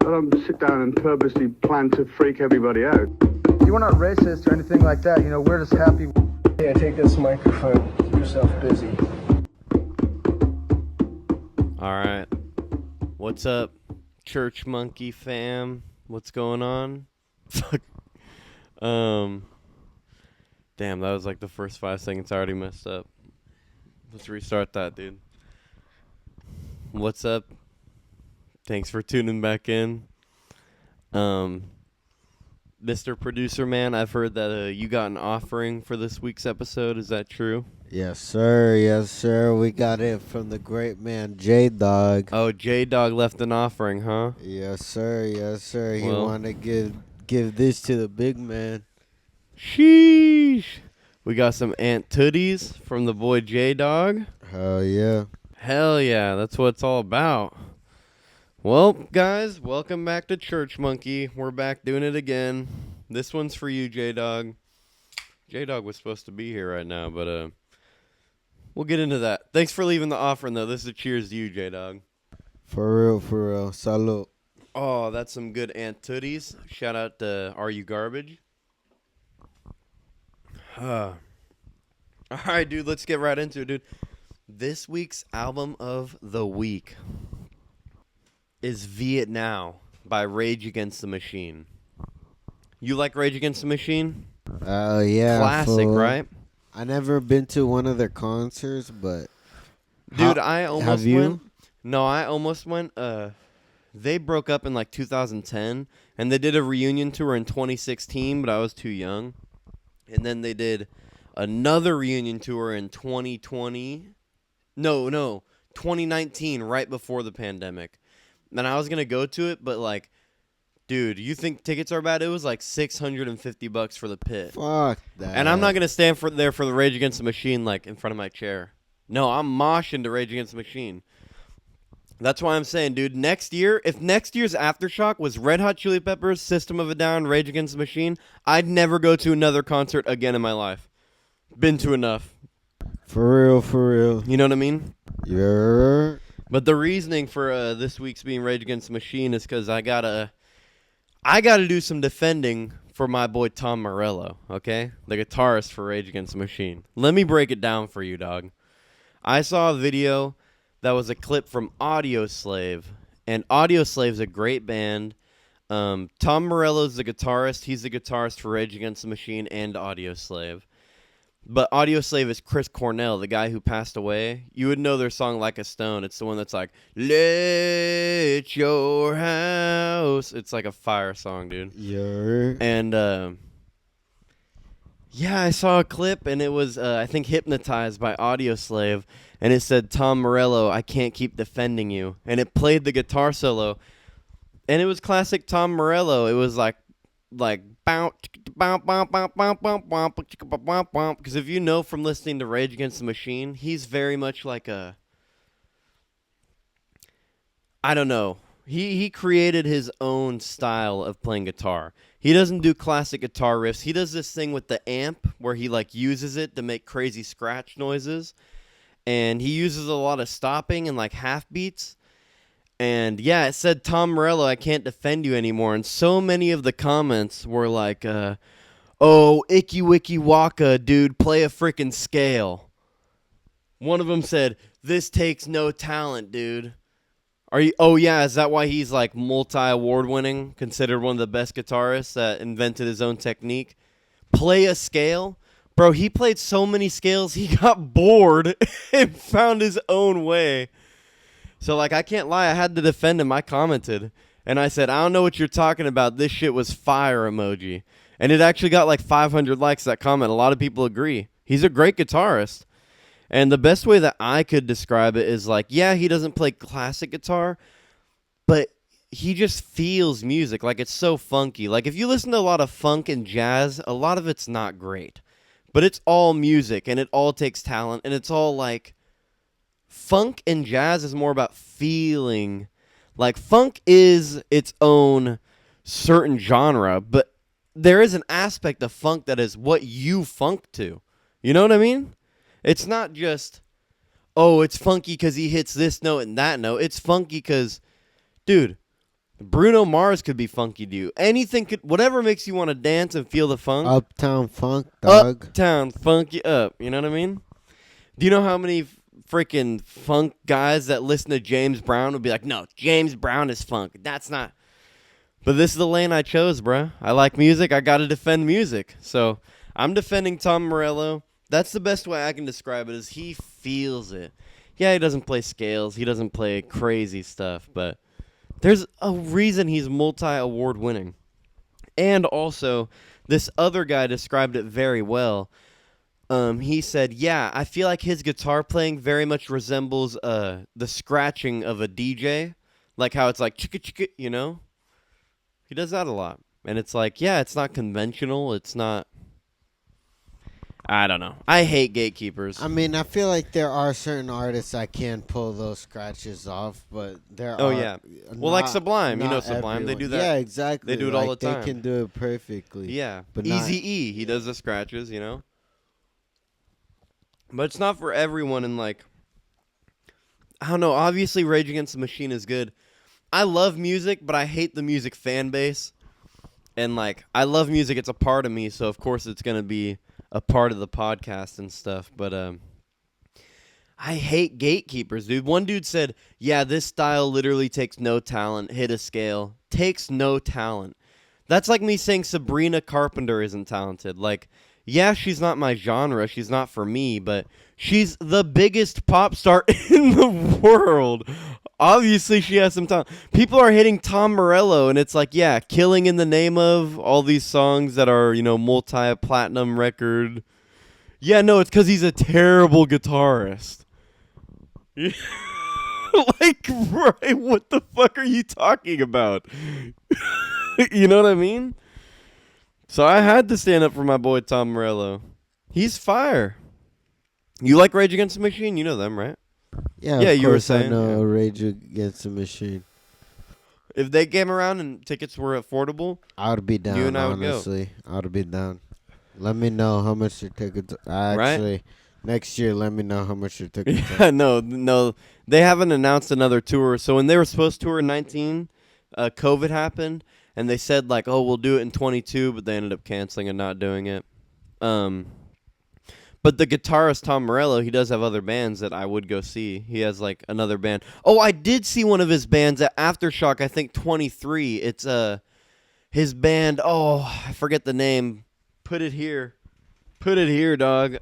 I don't sit down and purposely plan to freak everybody out. We're not racist or anything like that. You know, we're just happy. Yeah, take this microphone. Keep yourself busy. All right. What's up, Churchmunky fam? What's going on? Fuck. Damn, that was like the first 5 seconds I already messed up. Let's restart that, dude. What's up? Thanks for tuning back in. Mr. Producer Man, I've heard that you got an offering for this week's episode. Is that true? Yes, sir. Yes, sir. We got it from the great man, J-Dog. Oh, J-Dog left an offering, huh? Yes, sir. Yes, sir. He Well, wanted to give this to the big man. Sheesh. We got some Ant Tooties from the boy J-Dog. Hell yeah. Hell yeah, that's what it's all about. Well, guys, welcome back to Churchmunky. We're back doing it again. This one's for you, J-Dog. J-Dog was supposed to be here right now, but we'll get into that. Thanks for leaving the offering, though. This is a cheers to you, J-Dog. For real, for real. Salud. Oh, that's some good Ant Tooties. Shout out to Are You Garbage? All right, dude, let's get right into it, dude. This week's album of the week is Viet Now by Rage Against the Machine. You like Rage Against the Machine? Oh, yeah. Classic, right? I never been to one of their concerts, but... Dude, I almost have you? went. No, I almost went. They broke up in like 2010, and they did a reunion tour in 2016, but I was too young. And then they did another reunion tour in 2020. No, 2019, right before the pandemic. And I was going to go to it, but like, dude, you think tickets are bad? It was like $650 for the pit. Fuck that. And I'm not going to stand there for the Rage Against the Machine, like, in front of my chair. No, I'm moshing to Rage Against the Machine. That's why I'm saying, dude, next year, if next year's Aftershock was Red Hot Chili Peppers, System of a Down, Rage Against the Machine, I'd never go to another concert again in my life. Been to enough. For real, for real. You know what I mean? Yeah. But the reasoning for this week's being Rage Against the Machine is because I gotta do some defending for my boy Tom Morello, okay? The guitarist for Rage Against the Machine. Let me break it down for you, dog. I saw a video that was a clip from Audioslave, and Audioslave's a great band. Tom Morello's the guitarist. He's the guitarist for Rage Against the Machine and Audioslave. But Audioslave is Chris Cornell, the guy who passed away. You would know their song Like a Stone. It's the one that's like, let your house. It's like a fire song, dude. Yeah. And, yeah, I saw a clip, and it was, I think, Hypnotized by Audioslave. And it said, Tom Morello, I can't keep defending you. And it played the guitar solo. And it was classic Tom Morello. It was like bow, bow, bow, bow, bow, bow, bow, bow, bow. Because if you know from listening to Rage Against the Machine, he's very much like a, I don't know. He created his own style of playing guitar. He doesn't do classic guitar riffs. He does this thing with the amp where he like uses it to make crazy scratch noises. And he uses a lot of stopping and like half beats. And yeah, it said, Tom Morello, I can't defend you anymore. And so many of the comments were like, oh, icky wicky waka, dude, play a freaking scale. One of them said, this takes no talent, dude. Are you? Oh yeah, is that why he's like multi-award winning, considered one of the best guitarists that invented his own technique? Play a scale? Bro, he played so many scales, he got bored and found his own way. So, like, I can't lie. I had to defend him. I commented. And I said, I don't know what you're talking about. This shit was fire emoji. And it actually got like 500 likes, that comment. A lot of people agree. He's a great guitarist. And the best way that I could describe it is like, yeah, he doesn't play classic guitar, but he just feels music. Like, it's so funky. Like, if you listen to a lot of funk and jazz, a lot of it's not great. But it's all music, and it all takes talent, and it's all like, funk and jazz is more about feeling. Like, funk is its own certain genre, but there is an aspect of funk that is what you funk to. You know what I mean? It's not just, oh, it's funky because he hits this note and that note. It's funky because, dude, Bruno Mars could be funky to you. Anything could, whatever makes you want to dance and feel the funk. Uptown Funk, dog. Uptown funk you up. You know what I mean? Do you know how many freaking funk guys that listen to James Brown would be like, no, James Brown is funk. That's not. But this is the lane I chose, bruh. I like music. I got to defend music. So I'm defending Tom Morello. That's the best way I can describe it, is he feels it. Yeah, he doesn't play scales. He doesn't play crazy stuff. But there's a reason he's multi-award winning. And also, this other guy described it very well. He said, yeah, I feel like his guitar playing very much resembles the scratching of a DJ. Like how it's like, chicka chicka, you know? He does that a lot. And it's like, yeah, it's not conventional. It's not, I don't know. I hate gatekeepers. I mean, I feel like there are certain artists that can pull those scratches off, but there Oh, are. yeah. Well, like Sublime. You know not Sublime. They everyone. do that. Yeah, exactly. They do it all the time. They can do it perfectly. Yeah. But not- Eazy-E, he does the scratches, you know? But it's not for everyone, and like, I don't know, obviously Rage Against the Machine is good. I love music, but I hate the music fan base. And like, I love music, it's a part of me, so of course it's going to be a part of the podcast and stuff. But I hate gatekeepers, dude. One dude said, yeah, this style literally takes no talent, hit a scale. Takes no talent. That's like me saying Sabrina Carpenter isn't talented. Like, yeah, she's not my genre, she's not for me, but she's the biggest pop star in the world. Obviously, she has some talent. People are hitting Tom Morello, and it's like, yeah, Killing in the Name of, all these songs that are, you know, multi-platinum record. Yeah, no, it's because he's a terrible guitarist. Like, right, what the fuck are you talking about? You know what I mean? So I had to stand up for my boy Tom Morello. He's fire. You like Rage Against the Machine? You know them, right? Yeah, Yeah, of you were course saying, I know yeah. Rage Against the Machine. If they came around and tickets were affordable, I would be down, You and I would go. honestly. I would be down. Let me know how much your tickets are. Right? Actually, next year, let me know how much your tickets yeah, are. no, they haven't announced another tour. So when they were supposed to tour in 19, COVID happened, and they said like, oh, we'll do it in 22, but they ended up canceling and not doing it. But the guitarist Tom Morello, he does have other bands that I would go see. He has like another band. Oh, I did see one of his bands at Aftershock, I think 23. It's his band. Oh, I forget the name. Put it here, dog.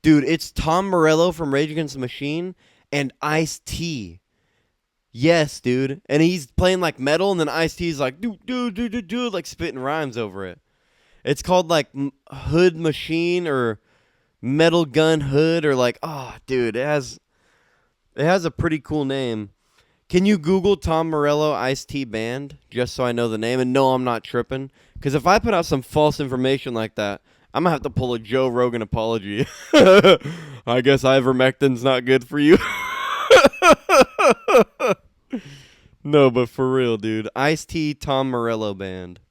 Dude, it's Tom Morello from Rage Against the Machine and Ice-T. Yes, dude. And he's playing like metal, and then Ice-T's like do like spitting rhymes over it. It's called like Hood Machine or Metal Gun Hood, or like, oh, dude, it has a pretty cool name. Can you Google Tom Morello Ice-T band just so I know the name? And no, I'm not tripping, because if I put out some false information like that, I'm gonna have to pull a Joe Rogan apology. I guess ivermectin's not good for you. No, but for real, dude, Ice-T Tom Morello band,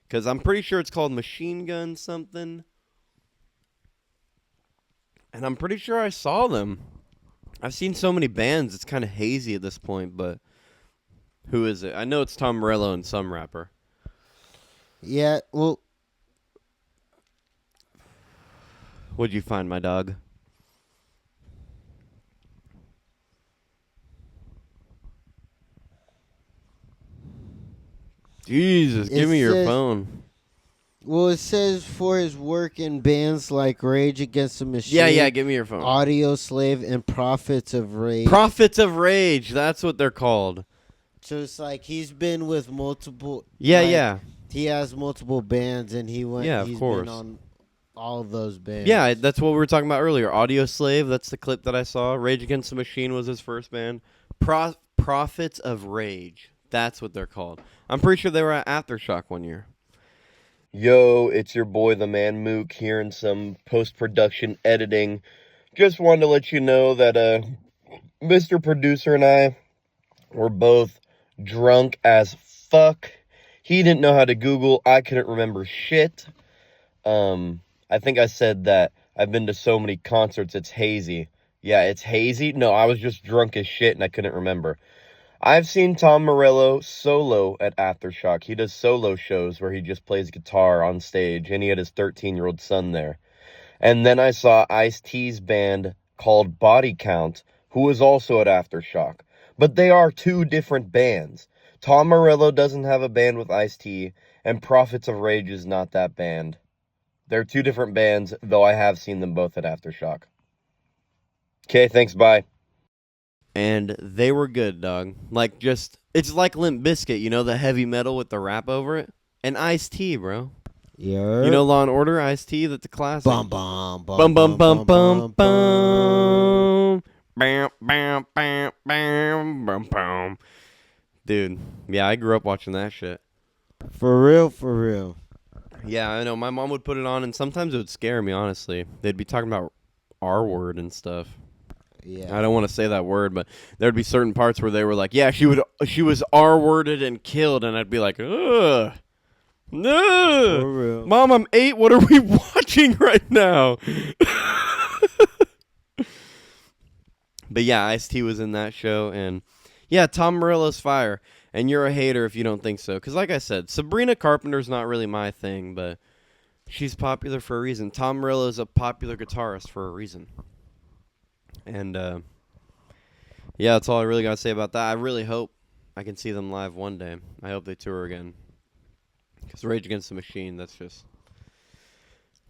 because I'm pretty sure it's called Machine Gun something. And I'm pretty sure I saw them. I've seen so many bands, it's kind of hazy at this point, but who is it? I know it's Tom Morello and some rapper. Yeah, well, What'd you find, my dog? Jesus, give It me your says- phone. well, it says for his work in bands like Rage Against the Machine, Yeah, give me your phone. Audio Slave, and Prophets of Rage. Prophets of Rage, that's what they're called. So it's like he's been with multiple. Yeah, like, yeah. He has multiple bands, and he went. Yeah, of he's course. been on all of those bands. Yeah, that's what we were talking about earlier. Audio Slave, that's the clip that I saw. Rage Against the Machine was his first band. Prophets of Rage, that's what they're called. I'm pretty sure they were at Aftershock one year. Yo, it's your boy, the Man Mook, here in some post-production editing. Just wanted to let you know that Mr. Producer and I were both drunk as fuck. He didn't know how to Google. I couldn't remember shit. I think I said that I've been to so many concerts, it's hazy. Yeah, it's hazy? No, I was just drunk as shit and I couldn't remember. I've seen Tom Morello solo at Aftershock. He does solo shows where he just plays guitar on stage, and he had his 13-year-old son there. And then I saw Ice-T's band called Body Count, who was also at Aftershock. But they are two different bands. Tom Morello doesn't have a band with Ice-T, and Prophets of Rage is not that band. They're two different bands, though I have seen them both at Aftershock. Okay, thanks, bye. And they were good, dog. Like, just, it's like Limp Bizkit, you know, the heavy metal with the rap over it? And Ice-T, bro. Yeah. You know Law and Order, Ice-T, that's a classic. Bum bum Bum bum bum bum bum. Bam bam bam bam bum bum. Dude, yeah, I grew up watching that shit. For real, for real. Yeah, I know. My mom would put it on, and sometimes it would scare me, honestly. They'd be talking about R-word and stuff. Yeah. I don't want to say that word, but there'd be certain parts where they were like, yeah, she was R-worded and killed, and I'd be like, ugh. No, For real. Mom, I'm 8. What are we watching right now? But yeah, Ice-T was in that show, and yeah, Tom Morello's fire. And you're a hater if you don't think so, because like I said, Sabrina Carpenter's not really my thing, but she's popular for a reason. Tom Morello's a popular guitarist for a reason. And yeah, that's all I really got to say about that. I really hope I can see them live one day. I hope they tour again. Because Rage Against the Machine,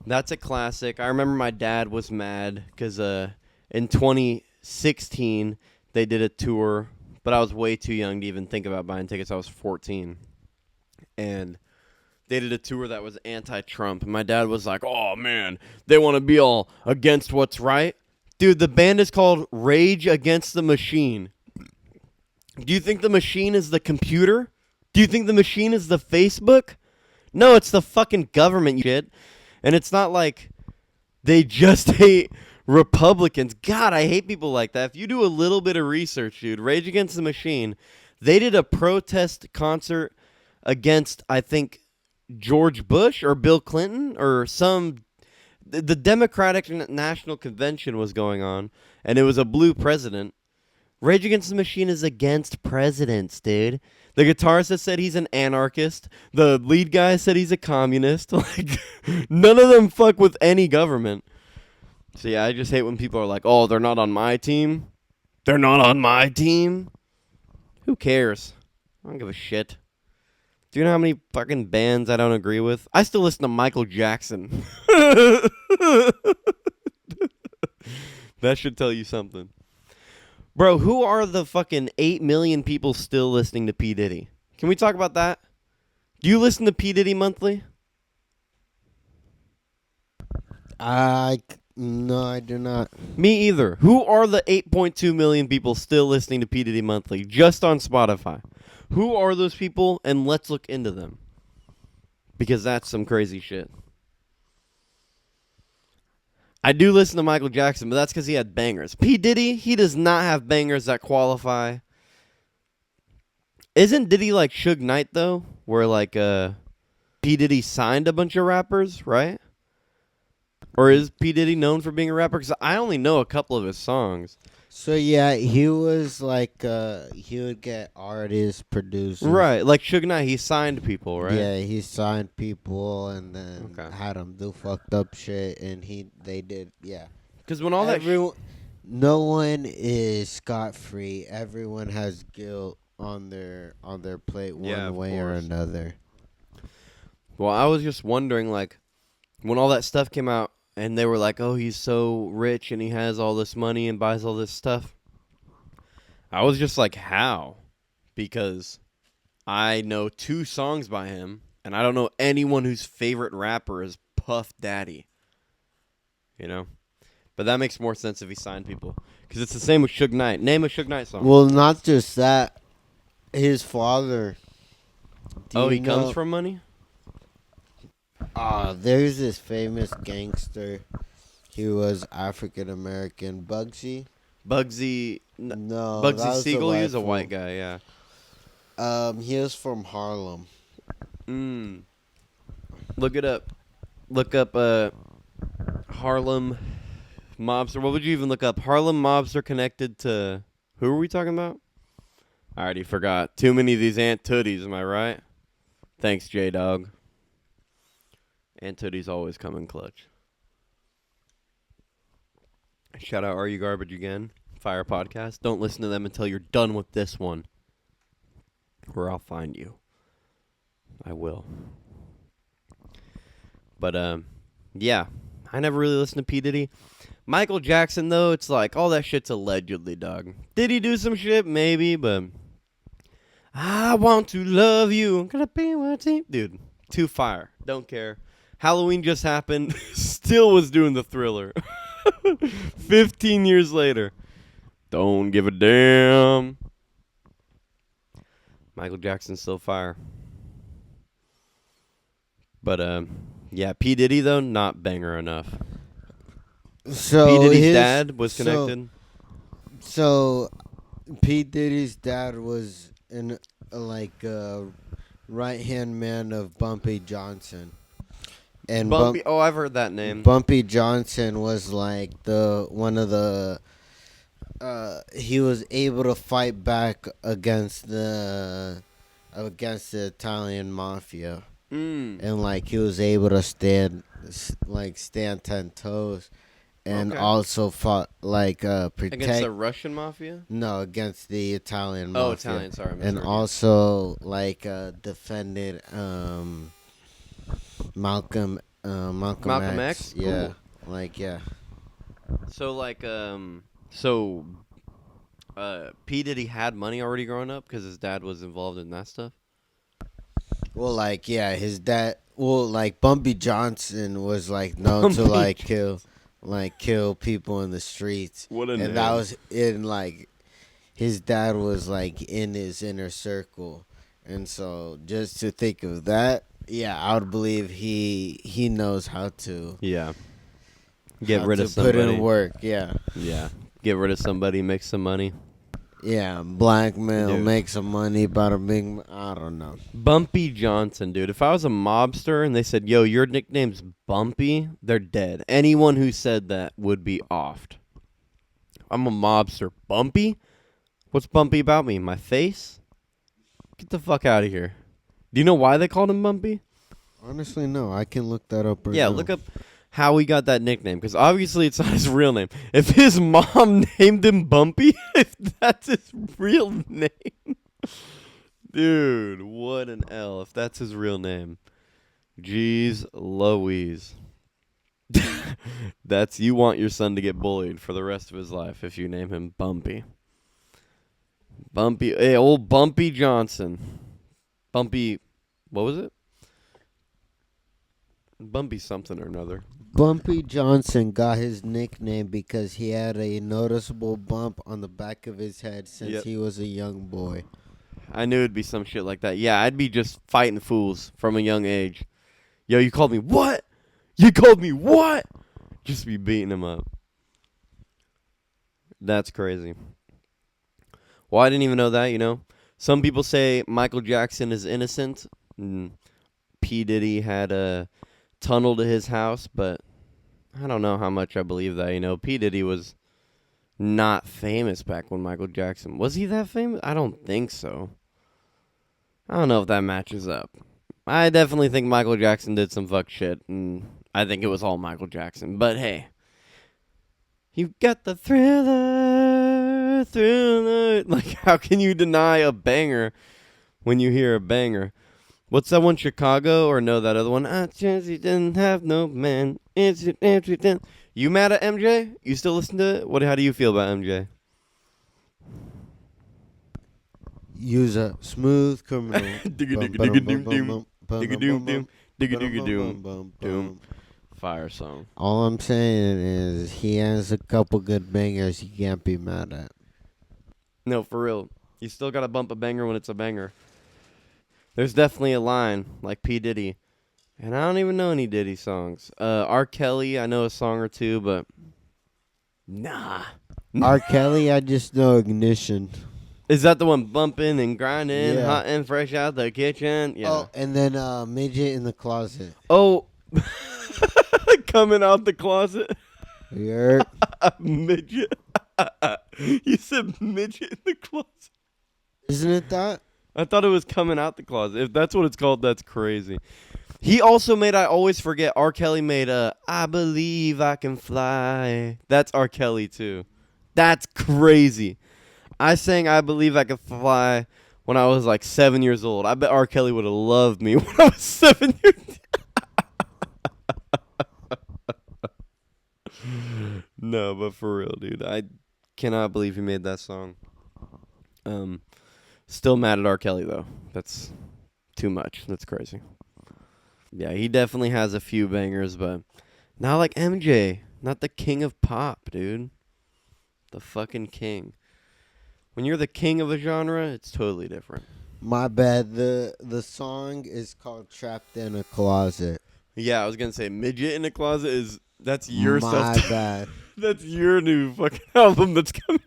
that's a classic. I remember my dad was mad because in 2016 they did a tour, but I was way too young to even think about buying tickets. I was 14. And they did a tour that was anti-Trump. And my dad was like, oh, man, they want to be all against what's right. Dude, the band is called Rage Against the Machine. Do you think the machine is the computer? Do you think the machine is the Facebook? No, it's the fucking government, you shit. And it's not like they just hate Republicans. God, I hate people like that. If you do a little bit of research, dude, Rage Against the Machine, they did a protest concert against, I think, George Bush or Bill Clinton or the Democratic National Convention was going on, and it was a blue president. Rage Against the Machine is against presidents, dude. The guitarist has said he's an anarchist. The lead guy said he's a communist. Like, none of them fuck with any government. So yeah, I just hate when people are like, oh, they're not on my team. They're not on my team. Who cares? I don't give a shit. Do you know how many fucking bands I don't agree with? I still listen to Michael Jackson. That should tell you something. Bro, who are the fucking 8 million people still listening to P. Diddy? Can we talk about that? Do you listen to P. Diddy monthly? No, I do not. Me either. Who are the 8.2 million people still listening to P. Diddy monthly just on Spotify? Who are those people? And let's look into them. Because that's some crazy shit. I do listen to Michael Jackson, but that's because he had bangers. P. Diddy, he does not have bangers that qualify. Isn't Diddy like Suge Knight, though? Where like P. Diddy signed a bunch of rappers, right? Or is P. Diddy known for being a rapper? Because I only know a couple of his songs. So yeah, he was like he would get artists, producers. Right, like Suge Knight, he signed people, right? Yeah, he signed people and then had them do fucked up shit, and they did, yeah. Because when all no one is scot free. Everyone has guilt on their plate one way or another. Well, I was just wondering, like, when all that stuff came out, and they were like, oh, he's so rich and he has all this money and buys all this stuff. I was just like, how? Because I know 2 songs by him, and I don't know anyone whose favorite rapper is Puff Daddy. You know? But that makes more sense if he signed people. Because it's the same with Suge Knight. Name a Suge Knight song. Well, not just that. His father. He comes from money? There's this famous gangster. He was African American. Bugsy. No, Bugsy Siegel. He was a white guy. Yeah. He was from Harlem. Look it up. Look up Harlem mobster. What would you even look up? Harlem mobster connected to who are we talking about? I already forgot. Too many of these Aunt Tooties, am I right? Thanks, J-Dog. Aunt Tootie's always coming clutch. Shout out Are You Garbage Again? Fire podcast. Don't listen to them until you're done with this one. Or I'll find you. I will. But, yeah. I never really listened to P. Diddy. Michael Jackson, though, it's like, all that shit's allegedly, dog. Did he do some shit? Maybe, but... I want to love you. I'm gonna be my team. Dude, too fire. Don't care. Halloween just happened. Still was doing the Thriller. 15 years later. Don't give a damn. Michael Jackson's still fire. But, yeah, P. Diddy, though, not banger enough. So P. Diddy's dad was connected. So P. Diddy's dad was right-hand man of Bumpy Johnson. And Bumpy, I've heard that name. Bumpy Johnson was like he was able to fight back against the Italian mafia. And like he was able to stand 10 toes, and also fought protect Against the Russian mafia? No, against the Italian mafia. Oh, Italian, sorry. And also defended Malcolm X. Cool. Yeah. So P. Diddy had money already growing up because his dad was involved in that stuff? Well, his dad. Well, Bumpy Johnson was known to kill people in the streets. What a name. And that was in his dad was in his inner circle, and so just to think of that, yeah, I would believe he knows how to. Yeah. Get rid of somebody. Put in work. Yeah. Yeah. Get rid of somebody, make some money. Yeah, blackmail, Dude. make some money, bada bing. I don't know. Bumpy Johnson, dude. If I was a mobster and they said, yo, your nickname's Bumpy, they're dead. Anyone who said that would be offed. I'm a mobster. Bumpy? What's bumpy about me? My face? Get the fuck out of here. Do you know why they called him Bumpy? Honestly, no. I can look that up right now. Yeah, look up how he got that nickname, because obviously it's not his real name. If his mom named him Bumpy, if that's his real name, dude, what an L if that's his real name. Jeez Louise. You want your son to get bullied for the rest of his life if you name him Bumpy. Hey, old Bumpy Johnson. Bumpy, what was it? Bumpy something or another. Bumpy Johnson got his nickname because he had a noticeable bump on the back of his head since he was a young boy. I knew it'd be some shit like that. Yeah, I'd be just fighting fools from a young age. Yo, you called me what? You called me what? Just be beating him up. That's crazy. Well, I didn't even know that, you know. Some people say Michael Jackson is innocent. P. Diddy had a tunnel to his house, but I don't know how much I believe that, you know. P. Diddy was not famous back when Michael Jackson... Was he that famous? I don't think so. I don't know if that matches up. I definitely think Michael Jackson did some fuck shit, and I think it was all Michael Jackson. But hey, you got the thriller. Like, how can you deny a banger when you hear a banger? What's that one, Chicago? Or no, that other one? I just didn't have no man. You mad at MJ? You still listen to it? How do you feel about MJ? Use a smooth criminal. Fire song. All I'm saying is he has a couple good bangers you can't be mad at. No, for real. You still gotta bump a banger when it's a banger. There's definitely a line, like P. Diddy. And I don't even know any Diddy songs. R. Kelly, I know a song or two, but... Nah. R. Kelly, I just know Ignition. Is that the one bumping and grinding, hot and fresh out the kitchen? Yeah. Oh, and then Midget in the Closet. Oh, coming out the closet? You heard? Midget. You said midget in the closet. Isn't it that? I thought it was coming out the closet. If that's what it's called, that's crazy. He also made, I always forget, R. Kelly made I Believe I Can Fly. That's R. Kelly too. That's crazy. I sang I Believe I Can Fly when I was like 7 years old. I bet R. Kelly would have loved me when I was 7 years No, but for real, dude. I cannot believe he made that song. Still mad at R. Kelly, though. That's too much. That's crazy. Yeah, he definitely has a few bangers, but not like MJ. Not the king of pop, dude. The fucking king. When you're the king of a genre, it's totally different. My bad. The song is called "Trapped in a Closet." Yeah, I was gonna say midget in a closet is that's your My stuff. bad. That's your new fucking album that's coming.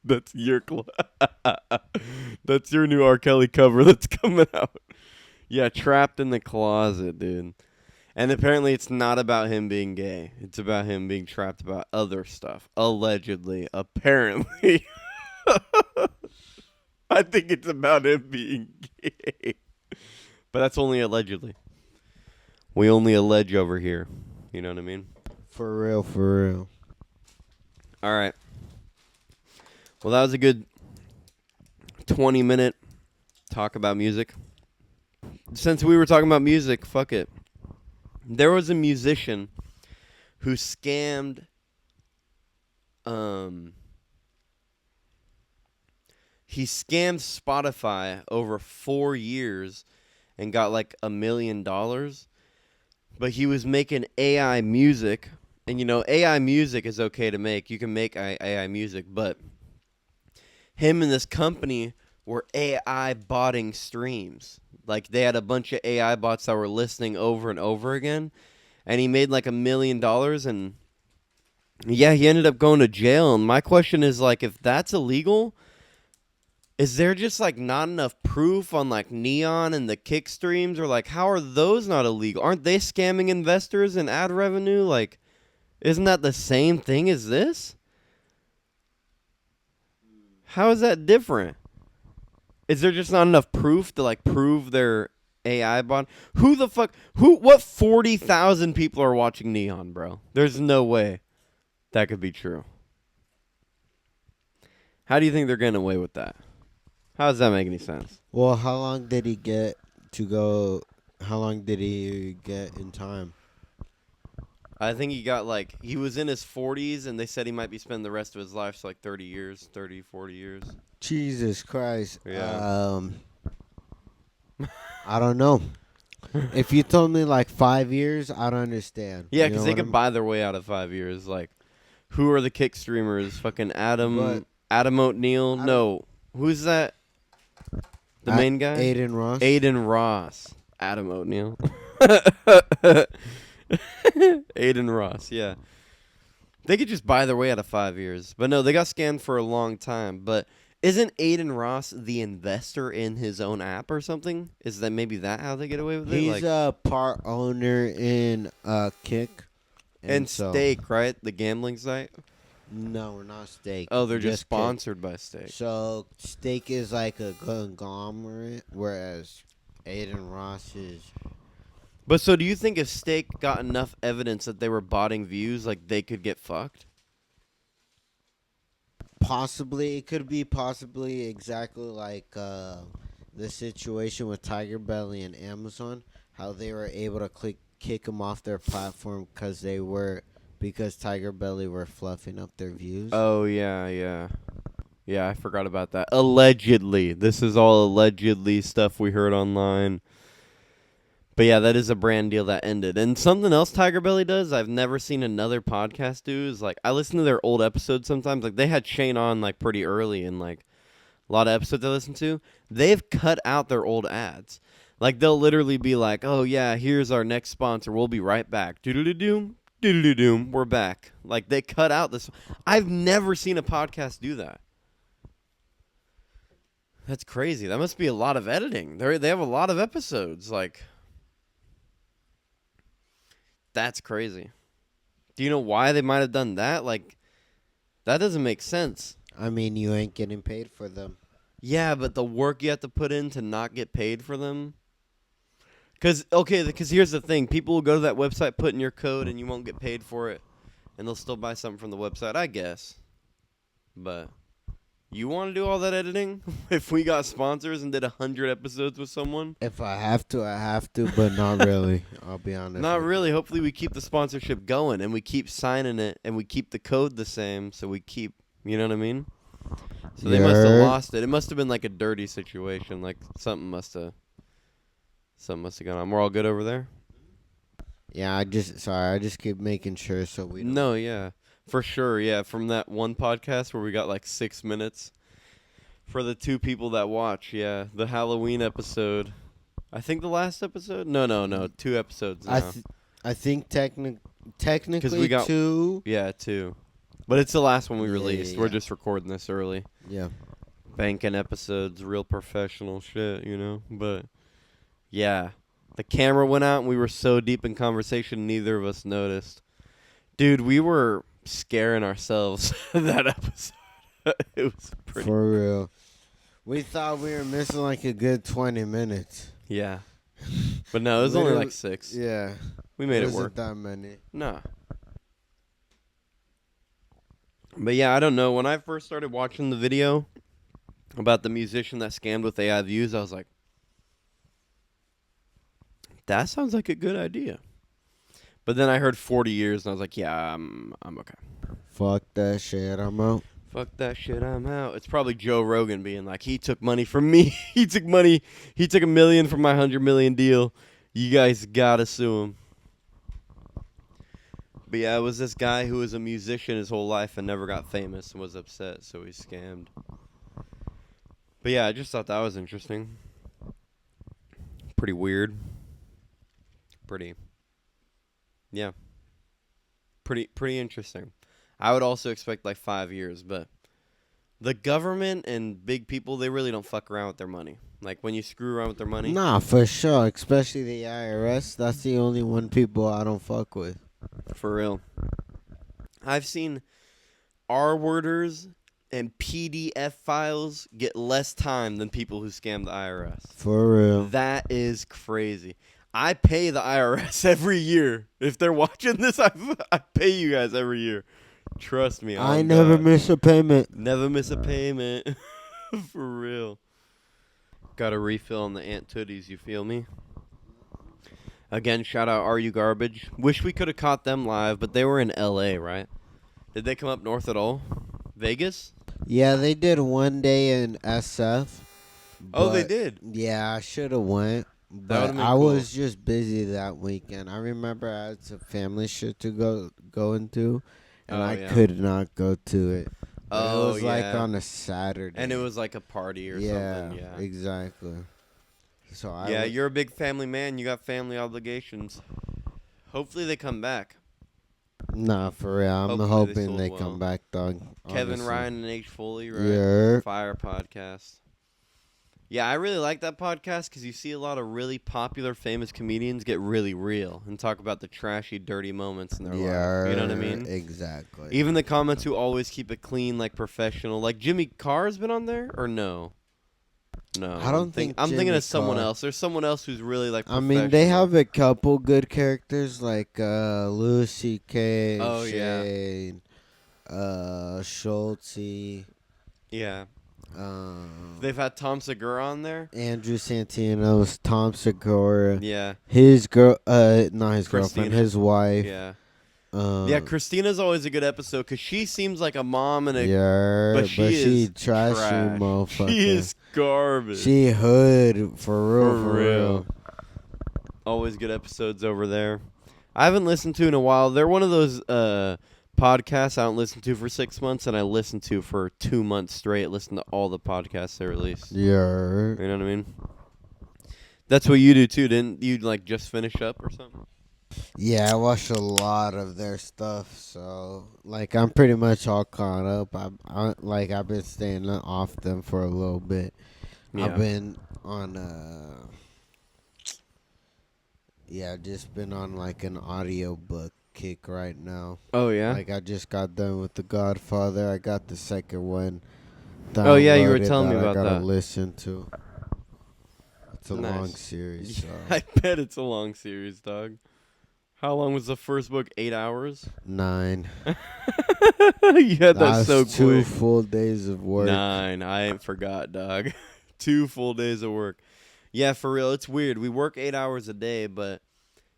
That's your that's your new R. Kelly cover that's coming out. Yeah, Trapped in the Closet, dude. And apparently it's not about him being gay. It's about him being trapped about other stuff. Allegedly. Apparently. I think it's about him being gay. But that's only allegedly. We only allege over here. You know what I mean? For real, for real. All right. Well, that was a good 20-minute talk about music. Since we were talking about music, fuck it. There was a musician who scammed he scammed Spotify over 4 years and got like $1 million. But he was making AI music. And you know, AI music is okay to make. You can make AI music, but him and this company were AI botting streams. Like, they had a bunch of AI bots that were listening over and over again. And he made like $1 million. And yeah, he ended up going to jail. And my question is, like, if that's illegal, is there just like not enough proof on like Neon and the kick streams? Or like, how are those not illegal? Aren't they scamming investors and ad revenue? Like, isn't that the same thing as this? How is that different? Is there just not enough proof to like prove their AI bot? Who the fuck? What 40,000 people are watching Neon, bro? There's no way that could be true. How do you think they're getting away with that? How does that make any sense? Well, how long did he get to go? How long did he get in time? I think he got like, he was in his 40s and they said he might be spending the rest of his life, so like 30 years, 30, 40 years. Jesus Christ. Yeah. I don't know. If you told me like 5 years, I don't understand. Yeah, You because know they what could buy their way out of 5 years. Like, who are the kick streamers? Fucking Adam O'Neal? No. Who's that? The main guy? Aiden Ross. Aiden Ross. Adam O'Neal. Aiden Ross, yeah. They could just buy their way out of 5 years. But no, they got scammed for a long time. But isn't Aiden Ross the investor in his own app or something? Is that maybe that how they get away with it? He's a part owner in Kick. And so, Stake, right? The gambling site? No, we're not Stake. Oh, they're just Kick. sponsored by Stake. So Stake is like a conglomerate, whereas Aiden Ross is... But so do you think if Stake got enough evidence that they were botting views, like they could get fucked? Possibly. It could be possibly exactly like the situation with Tiger Belly and Amazon, how they were able to kick them off their platform because Tiger Belly were fluffing up their views. Oh, yeah. Yeah, I forgot about that. Allegedly. This is all allegedly stuff we heard online. But yeah, that is a brand deal that ended. And something else Tiger Belly does, I've never seen another podcast do, is like, I listen to their old episodes sometimes. Like, they had Shane on like pretty early in like a lot of episodes I listen to. They've cut out their old ads. Like, they'll literally be like, oh yeah, here's our next sponsor. We'll be right back. Doodle-doo-doom, doodle-doo-doom, we're back. Like, they cut out this. I've never seen a podcast do that. That's crazy. That must be a lot of editing. They have a lot of episodes. Like, that's crazy. Do you know why they might have done that? Like, that doesn't make sense. I mean, you ain't getting paid for them. Yeah, but the work you have to put in to not get paid for them. Because here's the thing. People will go to that website, put in your code, and you won't get paid for it. And they'll still buy something from the website, I guess. But you want to do all that editing? If we got sponsors and did 100 episodes with someone? If I have to, I have to, but not really. I'll be honest. Not really. Hopefully we keep the sponsorship going, and we keep signing it, and we keep the code the same, so we keep, you know what I mean? So they must have lost it. It must have been like a dirty situation. Like something must have gone on. We're all good over there? Yeah, I just keep making sure so we don't. No, yeah. For sure, yeah. From that one podcast where we got like 6 minutes for the 2 people that watch, yeah. The Halloween episode. I think the last episode? No. 2 episodes now. I think technically we got 2. Yeah, 2. But it's the last one we released. Yeah. We're just recording this early. Yeah. Banking episodes, real professional shit, you know? But, yeah. The camera went out and we were so deep in conversation, neither of us noticed. Dude, we were scaring ourselves that episode. It was pretty. For real. We thought we were missing like a good 20 minutes. Yeah. But no, it was only like 6. Yeah. We made it Wasn't work. that many. Nah. But yeah, I don't know. When I first started watching the video about the musician that scammed with AI views, I was like, that sounds like a good idea. But then I heard 40 years, and I was like, yeah, I'm okay. Fuck that shit. I'm out. Fuck that shit, I'm out. It's probably Joe Rogan being like, he took money from me. He took $1 million from my $100 million deal. You guys gotta sue him. But yeah, it was this guy who was a musician his whole life and never got famous and was upset, so he scammed. But yeah, I just thought that was interesting. Pretty weird. Yeah. Pretty interesting. I would also expect like 5 years, but the government and big people, they really don't fuck around with their money. Like when you screw around with their money. Nah, for sure. Especially the IRS. That's the only one people I don't fuck with. For real. I've seen R-worders and PDF files get less time than people who scam the IRS. For real. That is crazy. I pay the IRS every year. If they're watching this, I pay you guys every year. Trust me. I never miss a payment. Never miss a payment. For real. Got a refill on the Aunt Tooties, you feel me? Again, shout out Are You Garbage. Wish we could have caught them live, but they were in L.A., right? Did they come up north at all? Vegas? Yeah, they did one day in SF. Oh, they did? Yeah, I should have went. But I was just busy that weekend. I remember I had some family shit to go into, and I could not go to it. But it was like on a Saturday. And it was like a party or something. Yeah, exactly. So you're a big family man. You got family obligations. Hopefully they come back. Nah, for real. I'm hoping they come back, dog. Kevin honestly. Ryan and H. Foley, right? Yeah. Fire podcast. Yeah, I really like that podcast because you see a lot of really popular, famous comedians get really real and talk about the trashy, dirty moments in their life. You know what I mean? Exactly. Even the comments who always keep it clean, like professional. Like Jimmy Carr's been on there, or no? No. I don't think I'm thinking Jimmy of someone Carr. else. There's someone else who's really like I professional. mean, they have a couple good characters like Louis C.K., Shane, Schulte. Yeah. They've had Tom Segura on there. Andrew Santino's, Tom Segura. Yeah. His girl, not his Christina. girlfriend, his wife. Yeah. Yeah, Christina's always a good episode because she seems like a mom and a. Yeah, but she is trashy trash. motherfucker. She is garbage. She hood for real. Always good episodes over there. I haven't listened to in a while. They're one of those podcasts I don't listen to for 6 months, and I listen to for 2 months straight. Listen to all the podcasts they release. Yeah. You know what I mean? That's what you do too, didn't you? Like just finish up or something? Yeah, I watched a lot of their stuff, so like I'm pretty much all caught up. I've been staying off them for a little bit. Yeah. I've been on just been on like an audio book kick right now. Oh yeah. Like I just got done with The Godfather. I got the second one. Oh, yeah, you were downloaded telling me about I gotta that. listen to. It's a long Nice. series. So. I bet it's a long series, dog. How long was the first book? 8 hours? 9. You had that That's so 2 quick. full days of work. 9. I ain't forgot, dog. 2 full days of work. Yeah, for real. It's weird. We work 8 hours a day, but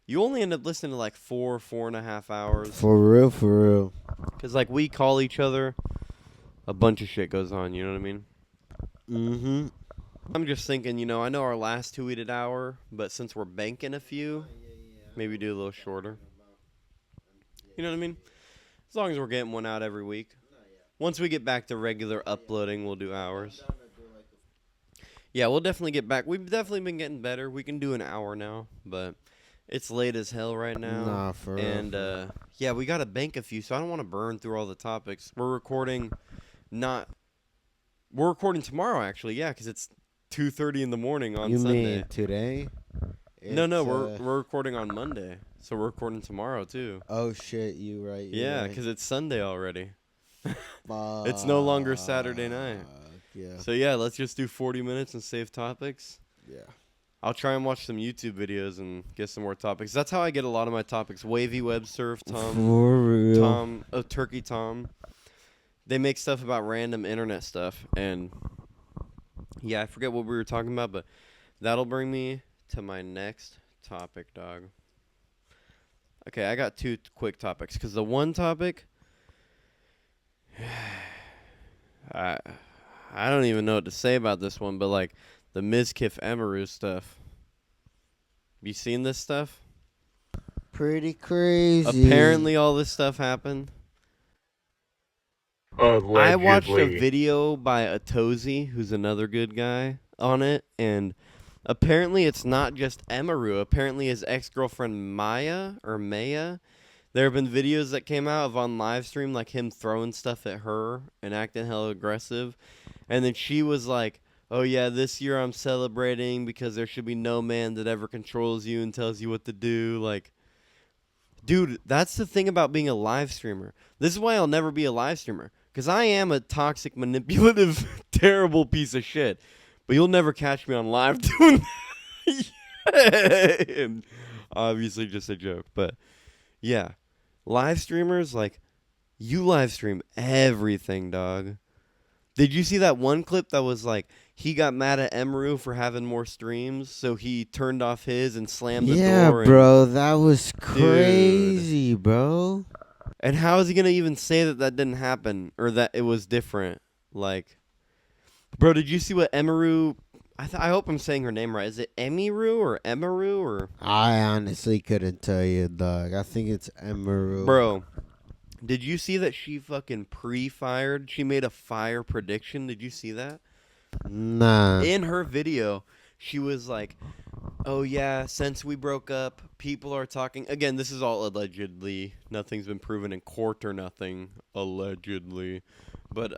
you only end up listening to like 4.5 hours. For real, for real. Because, like, we call each other. A bunch of shit goes on, you know what I mean? Mm-hmm. I'm just thinking, I know our last 2 we did hour, but since we're banking a few, maybe do a little shorter. You know what I mean? As long as we're getting one out every week. Once we get back to regular uploading, we'll do hours. Yeah, we'll definitely get back. We've definitely been getting better. We can do an hour now, but it's late as hell right now. Nah, for real. And, yeah, we got to bank a few, so I don't want to burn through all the topics. We're recording tomorrow, actually, yeah, because it's 2:30 in the morning on Sunday. You mean today? No, we're recording on Monday, so we're recording tomorrow, too. Oh, shit, you right. Yeah, because it's Sunday already. It's no longer Saturday night. Yeah. So, yeah, let's just do 40 minutes and save topics. Yeah. I'll try and watch some YouTube videos and get some more topics. That's how I get a lot of my topics. Wavy Web Surf, For real. Turkey Tom. They make stuff about random internet stuff. And, yeah, I forget what we were talking about, but that'll bring me to my next topic, dog. Okay, I got 2 quick topics. Because the one topic, I don't even know what to say about this one, but, like, the Mizkif Emaru stuff. You seen this stuff? Pretty crazy. Apparently all this stuff happened. Allegedly. I watched a video by Atozi, who's another good guy, on it, and apparently it's not just Emaru. Apparently his ex-girlfriend Maya, there have been videos that came out of on live stream, like him throwing stuff at her and acting hella aggressive. And then she was like, oh yeah, this year I'm celebrating because there should be no man that ever controls you and tells you what to do. Like, dude, that's the thing about being a live streamer. This is why I'll never be a live streamer. Because I am a toxic, manipulative, terrible piece of shit. But you'll never catch me on live doing that. And obviously just a joke. But, yeah. Live streamers, like, you live stream everything, dog. Did you see that one clip that was like, he got mad at Emaru for having more streams, so he turned off his and slammed the door? Yeah, bro, that was crazy, bro. And how is he going to even say that didn't happen, or that it was different? Like, bro, did you see what Emaru... I hope I'm saying her name right. Is it Emiru or Emaru or... I honestly couldn't tell you, dog. I think it's Emerald. Bro, did you see that she fucking pre-fired? She made a fire prediction. Did you see that? Nah. In her video, she was like, oh yeah, since we broke up, people are talking... Again, this is all allegedly. Nothing's been proven in court or nothing. Allegedly. But,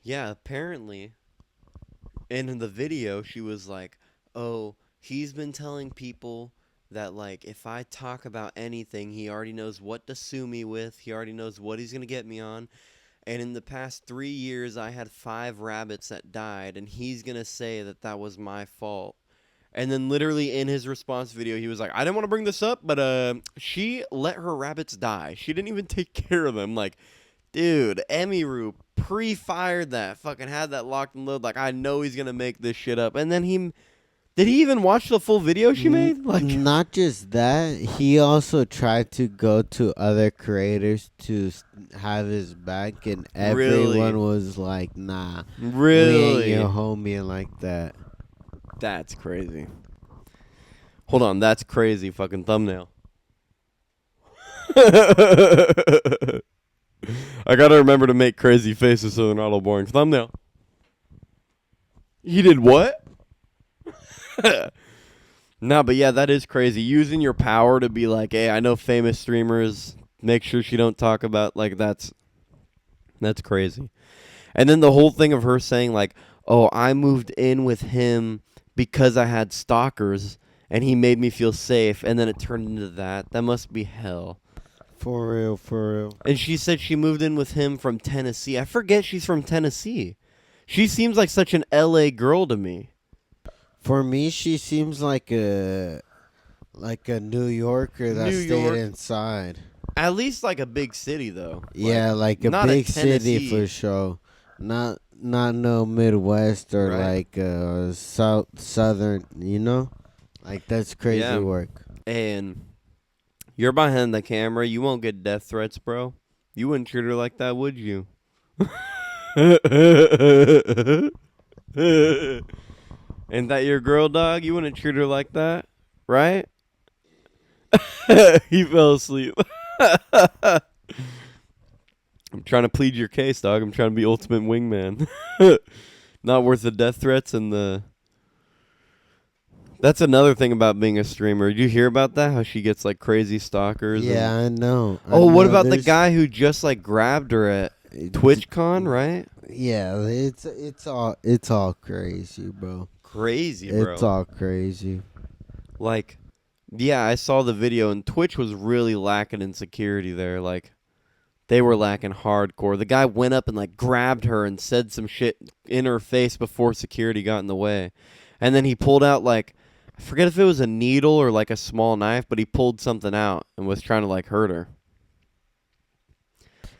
yeah, apparently... in the video, she was like, oh, he's been telling people that, like, if I talk about anything, he already knows what to sue me with. He already knows what he's going to get me on. And in the past 3 years, I had 5 rabbits that died, and he's going to say that was my fault. And then literally in his response video, he was like, I didn't want to bring this up, but she let her rabbits die. She didn't even take care of them. Like, dude, Emiru pre-fired that, fucking had that locked and loaded. Like, I know he's gonna make this shit up. And then did he even watch the full video she made? Like, not just that, he also tried to go to other creators to have his back, and everyone was like, "Nah, really, we ain't your homie," and like that. That's crazy. Hold on, that's crazy. Fucking thumbnail. I gotta remember to make crazy faces so they're not all boring. Thumbnail. He did what? No, but yeah, that is crazy. Using your power to be like, hey, I know famous streamers. Make sure she don't talk about, like, that's crazy. And then the whole thing of her saying, like, oh, I moved in with him because I had stalkers. and he made me feel safe, and then it turned into that. That must be hell. For real, for real. And she said she moved in with him from Tennessee. I forget she's from Tennessee. She seems like such an LA girl to me. For me, she seems like a New Yorker that New stayed York. inside. At least like a big city, though. Yeah, like a not big city Tennessee. for sure. Not no Midwest or Right. like Southern, you know? Like that's crazy Yeah. work. And you're behind the camera. You won't get death threats, bro. You wouldn't treat her like that, would you? Ain't that your girl, dog? You wouldn't treat her like that, right? He fell asleep. I'm trying to plead your case, dog. I'm trying to be ultimate wingman. Not worth the death threats and the... That's another thing about being a streamer. Did you hear about that? How she gets like crazy stalkers? Yeah, I know. Oh, what about the There's- guy who just like grabbed her at TwitchCon, right? Yeah, it's all crazy, bro. Crazy, bro. It's all crazy. Like, yeah, I saw the video, and Twitch was really lacking in security there. Like, they were lacking hardcore. The guy went up and like grabbed her and said some shit in her face before security got in the way. And then he pulled out like, I forget if it was a needle or like a small knife, but he pulled something out and was trying to like hurt her.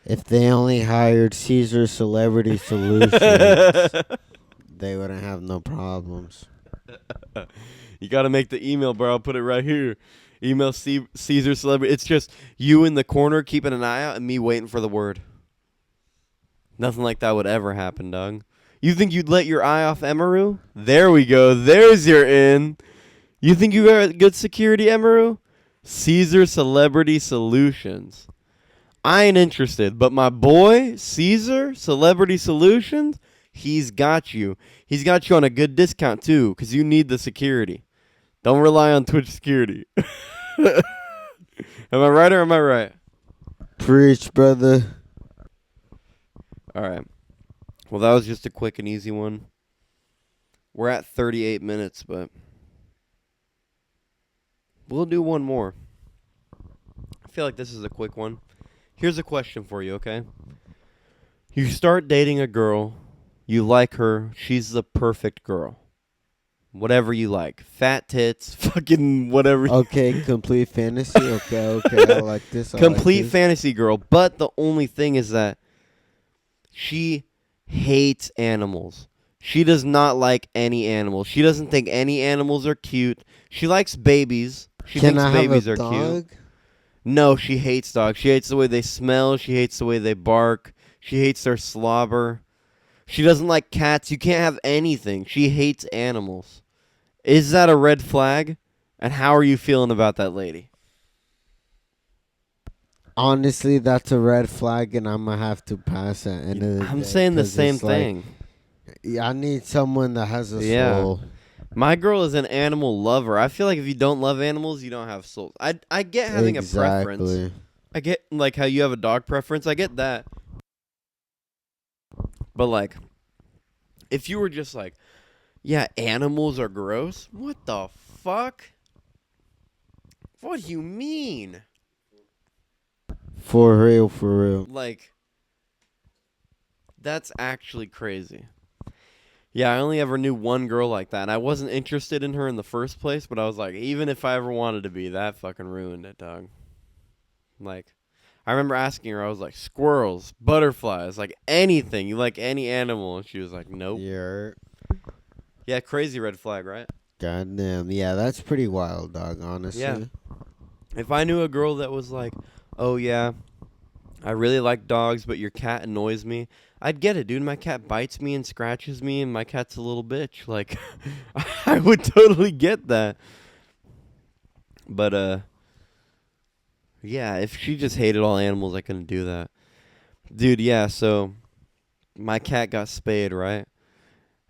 If they only hired Caesar Celebrity Solutions, they wouldn't have no problems. You got to make the email, bro. I'll put it right here. Email Caesar Celebrity. It's just you in the corner keeping an eye out and me waiting for the word. Nothing like that would ever happen, dog. You think you'd let your eye off Emaru? There we go. There's your in. You think you got good security, Emaru? Caesar Celebrity Solutions. I ain't interested, but my boy, Caesar Celebrity Solutions, he's got you. He's got you on a good discount, too, because you need the security. Don't rely on Twitch security. Am I right or am I right? Preach, brother. All right. Well, that was just a quick and easy one. We're at 38 minutes, but we'll do one more. I feel like this is a quick one. Here's a question for you, okay? You start dating a girl. You like her. She's the perfect girl. Whatever you like. Fat tits, fucking whatever. Okay, complete fantasy. Okay, I like this. Complete fantasy girl. But the only thing is that she hates animals. She does not like any animals. She doesn't think any animals are cute. She likes babies. She Can thinks I babies have a are dog? cute. No, she hates dogs. She hates the way they smell. She hates the way they bark. She hates their slobber. She doesn't like cats. You can't have anything. She hates animals. Is that a red flag? And how are you feeling about that lady? Honestly, that's a red flag, and I'm gonna have to pass at the end of the I'm day, saying the 'cause same it's like, thing. I need someone that has a Yeah. soul. My girl is an animal lover. I feel like if you don't love animals, you don't have souls. I get having a preference. Exactly. I get like how you have a dog preference. I get that. But like, if you were just like, yeah, animals are gross. What the fuck? What do you mean? For real, for real. Like, that's actually crazy. Yeah, I only ever knew one girl like that, and I wasn't interested in her in the first place, but I was like, even if I ever wanted to be, that fucking ruined it, dog. Like, I remember asking her, I was like, squirrels, butterflies, like anything. You like any animal? And she was like, nope. Yeah, crazy red flag, right? Goddamn. Yeah, that's pretty wild, dog, honestly. Yeah. If I knew a girl that was like, oh, yeah, I really like dogs, but your cat annoys me, I'd get it, dude. My cat bites me and scratches me, and my cat's a little bitch. Like, I would totally get that. But, yeah, if she just hated all animals, I couldn't do that. Dude, yeah, so my cat got spayed, right?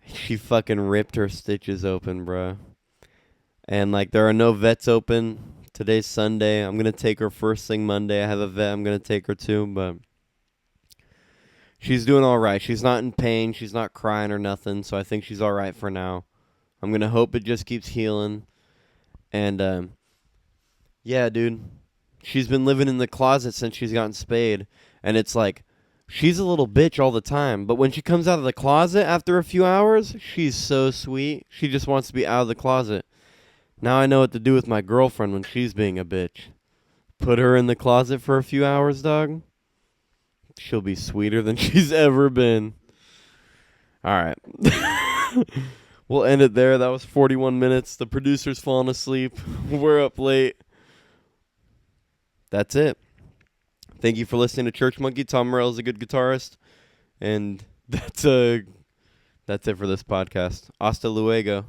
She fucking ripped her stitches open, bro. And, like, there are no vets open. Today's Sunday. I'm going to take her first thing Monday. I have a vet I'm going to take her to, but she's doing all right. She's not in pain. She's not crying or nothing, so I think she's all right for now. I'm going to hope it just keeps healing. And yeah, dude, she's been living in the closet since she's gotten spayed, and it's like she's a little bitch all the time, but when she comes out of the closet after a few hours, she's so sweet. She just wants to be out of the closet. Now I know what to do with my girlfriend when she's being a bitch. Put her in the closet for a few hours, dog. She'll be sweeter than she's ever been. All right. We'll end it there. That was 41 minutes. The producer's falling asleep. We're up late. That's it. Thank you for listening to Churchmunky. Tom Morell is a good guitarist. And that's it for this podcast. Hasta luego.